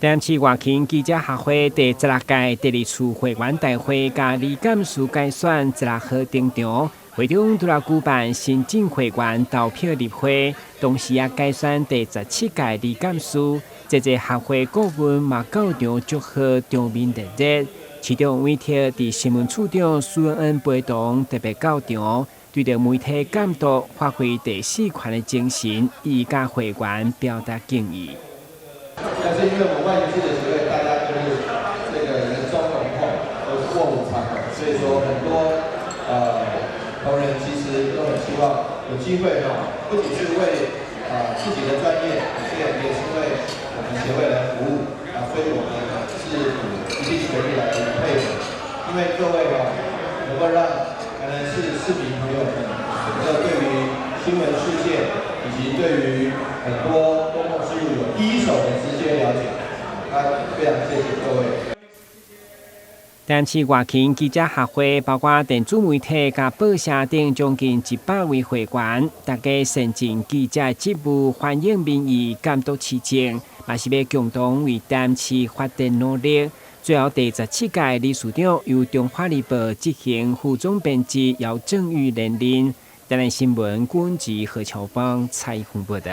台市外勤记者协会第16届第2次会员大会甲理监事改选16号登场，会中除了举办新进会员投票入会，同时也改选第17届理监事。这协会顾问嘛到场祝贺场面热热，市长委贴伫新闻处长苏恩恩陪同特别到场，对着媒体监督发挥第4权的精神，以甲会员表达敬意。但是因为我们外籍记者协会，大家就是这个人中龙凤都是卧虎藏龙，所以说很多同仁其实都很希望有机会不仅是为自己的专业，也是为我们协会来服务所以我们是一定全力来配合，因为各位能够让台南市市民朋友们对于新闻事件以及对于很多公共事务有第一手的直接了解，非常谢谢各位。台市外勤记者协会包括电子媒体甲报社等将近100位会员，大家善尽记者职务，反映民意，监督市政，嘛是要共同为台市发展努力。最后第17届理事长由中华日报执行副总编辑姚正宇连任。台南新闻管制何乔芳采访报道。